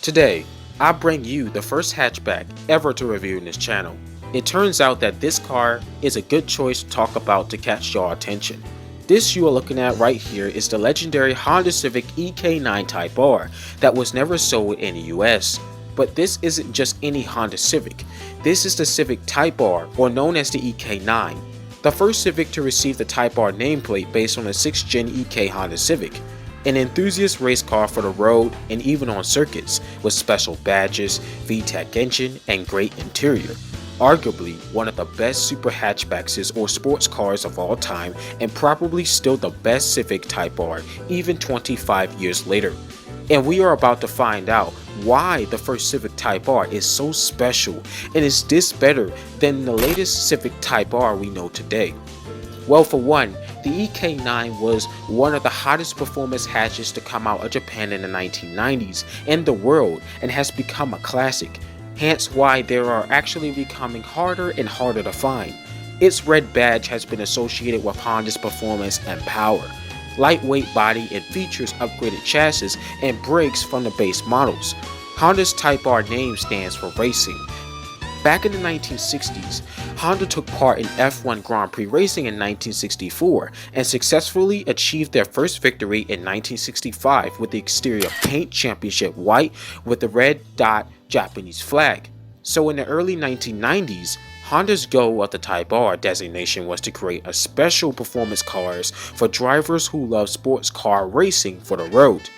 Today, I bring you the first hatchback ever to review in this channel. It turns out that this car is a good choice to talk about to catch your attention. This you are looking at right here is the legendary Honda Civic EK9 Type R that was never sold in the US. But this isn't just any Honda Civic. This is the Civic Type R, or known as the EK9. The first Civic to receive the Type R nameplate based on the 6th Gen EK Honda Civic. An enthusiast race car for the road and even on circuits, with special badges, VTEC engine, and great interior. Arguably one of the best super hatchbacks or sports cars of all time, and probably still the best Civic Type R even 25 years later. And we are about to find out why the first Civic Type R is so special and is this better than the latest Civic Type R we know today. Well, for one, the EK9 was one of the hottest performance hatches to come out of Japan in the 1990s and the world, and has become a classic, hence why they are actually becoming harder and harder to find. Its red badge has been associated with Honda's performance and power. Lightweight body and features upgraded chassis and brakes from the base models. Honda's Type R name stands for racing. Back in the 1960s, Honda took part in F1 Grand Prix racing in 1964 and successfully achieved their first victory in 1965 with the exterior paint championship white with the red dot Japanese flag. So in the early 1990s, Honda's goal of the Type R designation was to create a special performance cars for drivers who love sports car racing for the road.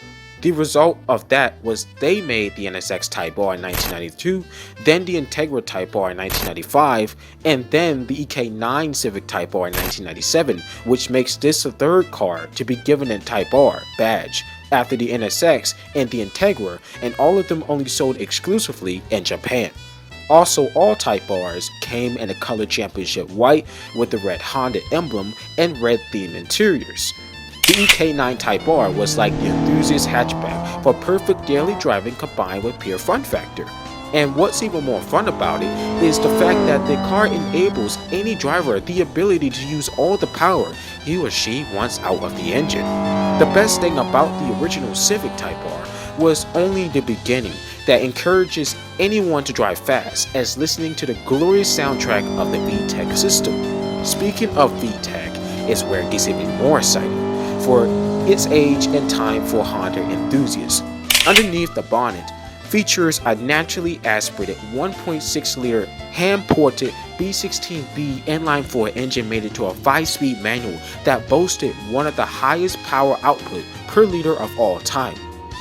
The result of that was they made the NSX Type R in 1992, then the Integra Type R in 1995, and then the EK9 Civic Type R in 1997, which makes this the third car to be given a Type R badge after the NSX and the Integra, and all of them only sold exclusively in Japan. Also, all Type Rs came in a color championship white with the red Honda emblem and red themed interiors. The EK9 Type R was like the enthusiast hatchback for perfect daily driving combined with pure fun factor. And what's even more fun about it is the fact that the car enables any driver the ability to use all the power he or she wants out of the engine. The best thing about the original Civic Type R was only the beginning that encourages anyone to drive fast, as listening to the glorious soundtrack of the VTEC system. Speaking of VTEC is where it gets even more exciting for its age and time for Honda enthusiasts. Underneath the bonnet features a naturally aspirated 1.6-liter hand-ported B16B inline-4 engine mated to a 5-speed manual that boasted one of the highest power output per liter of all time.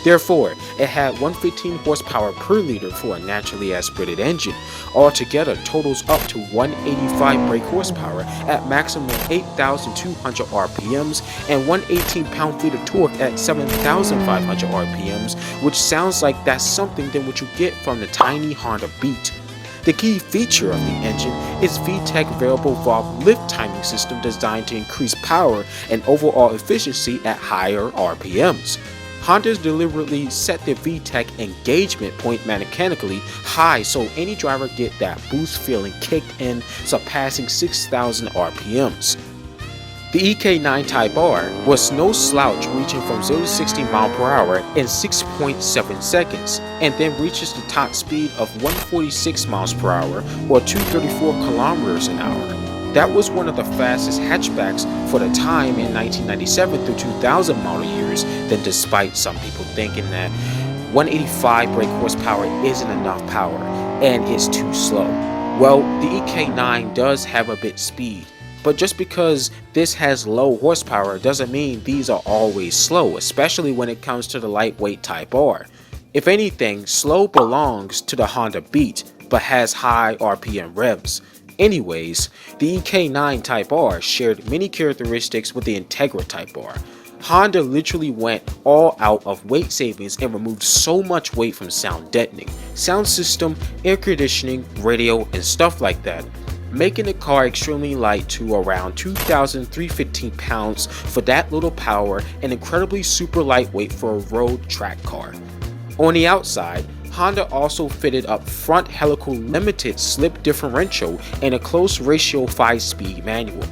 Therefore, it had 115 horsepower per liter for a naturally aspirated engine. Altogether totals up to 185 brake horsepower at maximum 8,200 RPMs and 118 pound-feet of torque at 7,500 RPMs, which sounds like that's something than what you get from the tiny Honda Beat. The key feature of the engine is VTEC variable valve lift timing system designed to increase power and overall efficiency at higher RPMs. Honda's deliberately set the VTEC engagement point mechanically high so any driver get that boost feeling kicked in, surpassing 6,000 RPMs. The EK9 Type R was no slouch, reaching from 0 to 60 mph in 6.7 seconds, and then reaches the top speed of 146 mph or 234 km/h. That was one of the fastest hatchbacks for the time in 1997 through 2000 model years, then despite some people thinking that 185 brake horsepower isn't enough power and is too slow. Well, the EK9 does have a bit speed, but just because this has low horsepower doesn't mean these are always slow, especially when it comes to the lightweight Type R. If anything, slow belongs to the Honda Beat, but has high RPM revs. Anyways, the EK9 Type R shared many characteristics with the Integra Type R. Honda literally went all out of weight savings and removed so much weight from sound deadening, sound system, air conditioning, radio, and stuff like that, making the car extremely light to around 2,315 pounds for that little power and incredibly super lightweight for a road track car. On the outside, Honda also fitted up front helical limited slip differential and a close ratio 5-speed manual.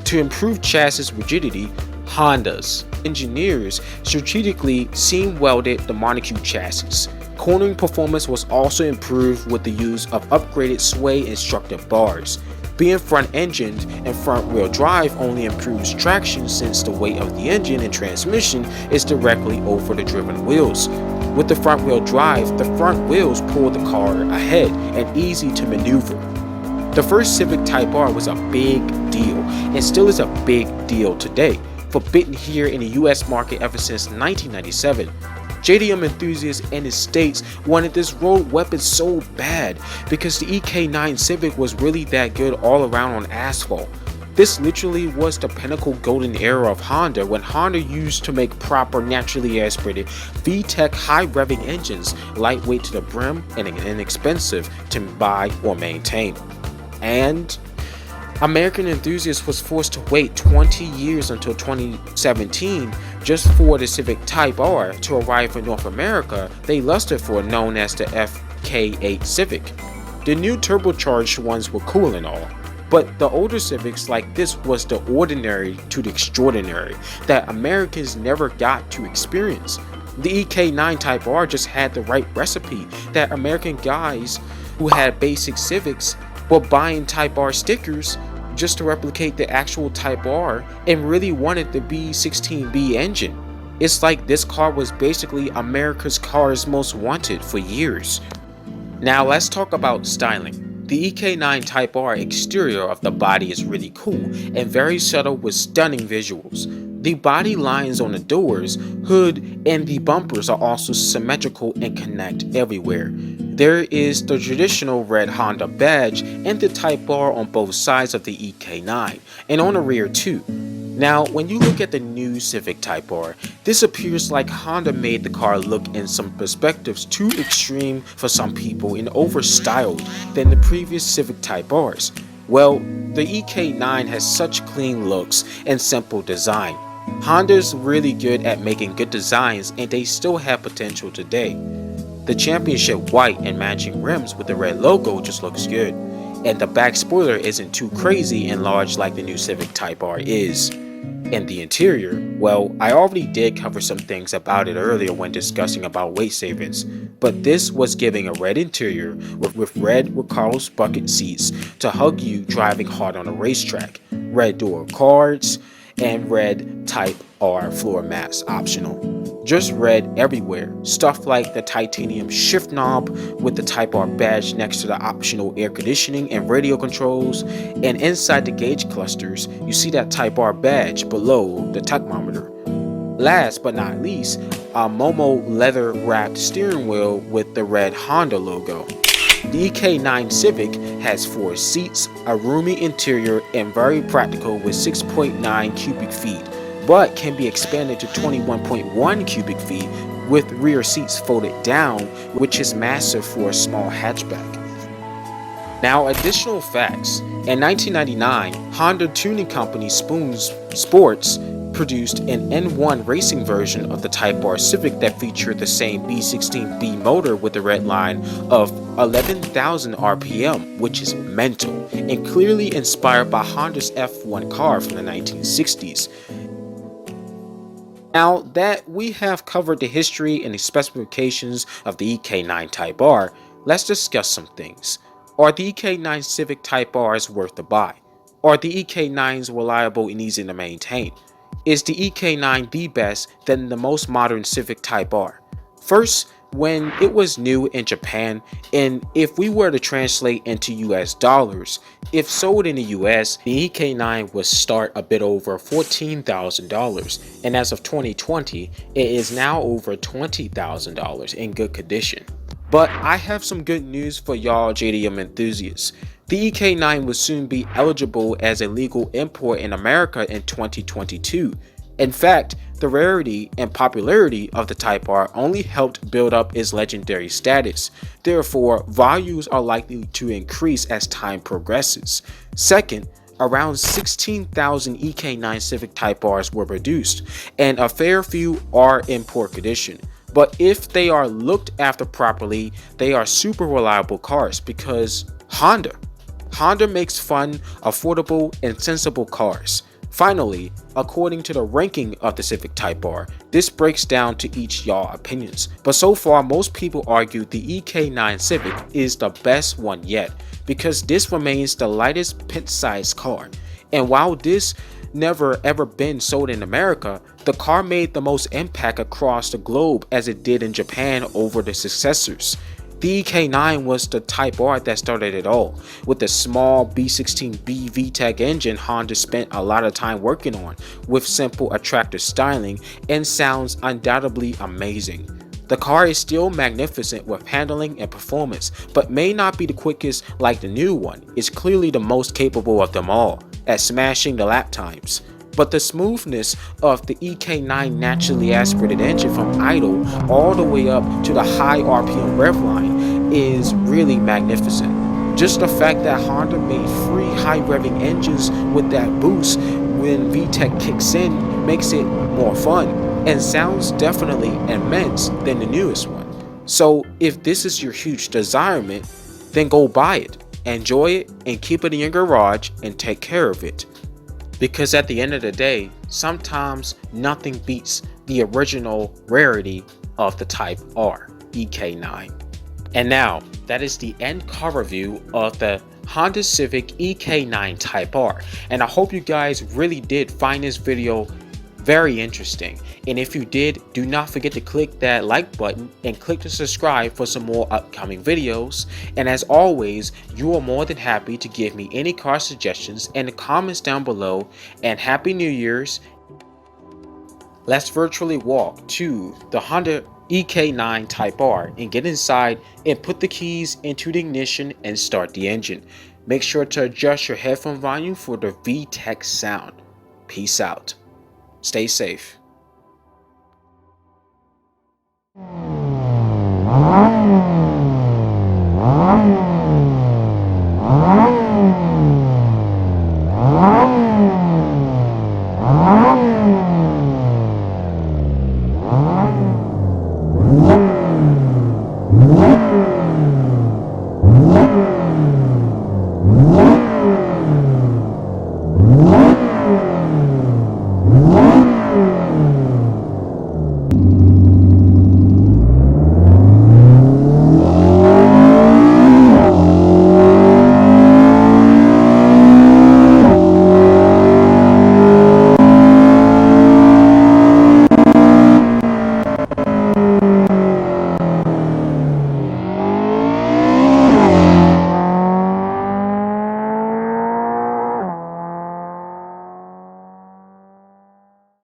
To improve chassis rigidity, Honda's engineers strategically seam welded the monocule chassis, Cornering performance was also improved with the use of upgraded sway instructive bars. Being front-engined and front-wheel drive only improves traction since the weight of the engine and transmission is directly over the driven wheels. With the front-wheel drive, the front wheels pull the car ahead and easy to maneuver. The first Civic Type R was a big deal and still is a big deal today, forbidden here in the US market ever since 1997. JDM enthusiasts in the States wanted this road weapon so bad because the EK9 Civic was really that good all around on asphalt. This literally was the pinnacle golden era of Honda when Honda used to make proper naturally aspirated VTEC high revving engines, lightweight to the brim and inexpensive to buy or maintain. And American enthusiasts was forced to wait 20 years until 2017 just for the Civic Type R to arrive in North America they lusted for, known as the EK9 Civic. The new turbocharged ones were cool and all, but the older Civics like this was the ordinary to the extraordinary that Americans never got to experience. The EK9 Type R just had the right recipe that American guys who had basic Civics were buying Type R stickers just to replicate the actual Type R and really wanted the B16B engine. It's like this car was basically America's cars most wanted for years. Now let's talk about styling. The EK9 Type R exterior of the body is really cool and very subtle with stunning visuals. The body lines on the doors, hood, and the bumpers are also symmetrical and connect everywhere. There is the traditional red Honda badge and the Type R on both sides of the EK9, and on the rear too. Now, when you look at the new Civic Type R, this appears like Honda made the car look in some perspectives too extreme for some people and overstyled than the previous Civic Type Rs. Well, the EK9 has such clean looks and simple design. Honda's really good at making good designs and they still have potential today. The championship white and matching rims with the red logo just looks good. And the back spoiler isn't too crazy and large like the new Civic Type R is. And the interior, well, I already did cover some things about it earlier when discussing about weight savings, but this was giving a red interior with red Carlos bucket seats to hug you driving hard on a racetrack, red door cards, and red Type R floor mats optional. Just red everywhere, stuff like the titanium shift knob with the Type R badge next to the optional air conditioning and radio controls, and inside the gauge clusters you see that Type R badge below the tachometer. Last but not least, a Momo leather wrapped steering wheel with the red Honda logo. The EK9 Civic has 4 seats, a roomy interior, and very practical with 6.9 cubic feet, but can be expanded to 21.1 cubic feet with rear seats folded down, which is massive for a small hatchback. Now, additional facts. In 1999, Honda tuning company Spoon Sports produced an N1 racing version of the Type R Civic that featured the same B16B motor with a red line of 11,000 RPM, which is mental, and clearly inspired by Honda's F1 car from the 1960s. Now that we have covered the history and the specifications of the EK9 Type R, let's discuss some things. Are the EK9 Civic Type Rs worth the buy? Are the EK9s reliable and easy to maintain? Is the EK9 the best than the most modern Civic Type R? First, when it was new in Japan, and if we were to translate into US dollars, if sold in the US, the EK9 would start a bit over $14,000, and as of 2020, it is now over $20,000 in good condition. But I have some good news for y'all JDM enthusiasts. The EK9 will soon be eligible as a legal import in America in 2022. In fact, the rarity and popularity of the Type R only helped build up its legendary status. Therefore, values are likely to increase as time progresses. Second, around 16,000 EK9 Civic Type Rs were produced, and a fair few are in poor condition. But if they are looked after properly, they are super reliable cars because Honda makes fun, affordable, and sensible cars. Finally, according to the ranking of the Civic Type R, this breaks down to each y'all opinions, but so far most people argue the EK9 Civic is the best one yet, because this remains the lightest pint-sized car, and while this never ever been sold in America, the car made the most impact across the globe as it did in Japan over the successors. The EK9 was the Type R that started it all. With the small B16B VTEC engine Honda spent a lot of time working on, with simple attractive styling and sounds undoubtedly amazing. The car is still magnificent with handling and performance, but may not be the quickest like the new one. It's clearly the most capable of them all, at smashing the lap times. But the smoothness of the EK9 naturally aspirated engine from idle all the way up to the high RPM rev line is really magnificent. Just the fact that Honda made free high revving engines with that boost when VTEC kicks in makes it more fun, and sounds definitely immense than the newest one. So if this is your huge desirement, then go buy it, enjoy it, and keep it in your garage and take care of it. Because at the end of the day, sometimes nothing beats the original rarity of the Type R, EK9. And now, that is the end car review of the Honda Civic EK9 Type R. And I hope you guys really did find this video very interesting, and if you did, do not forget to click that like button and click to subscribe for some more upcoming videos. And as always, you are more than happy to give me any car suggestions in the comments down below. And Happy New Year's. Let's virtually walk to the Honda EK9 Type R and get inside and put the keys into the ignition and start the engine. Make sure to adjust your headphone volume for the VTEC sound. Peace out. Stay safe.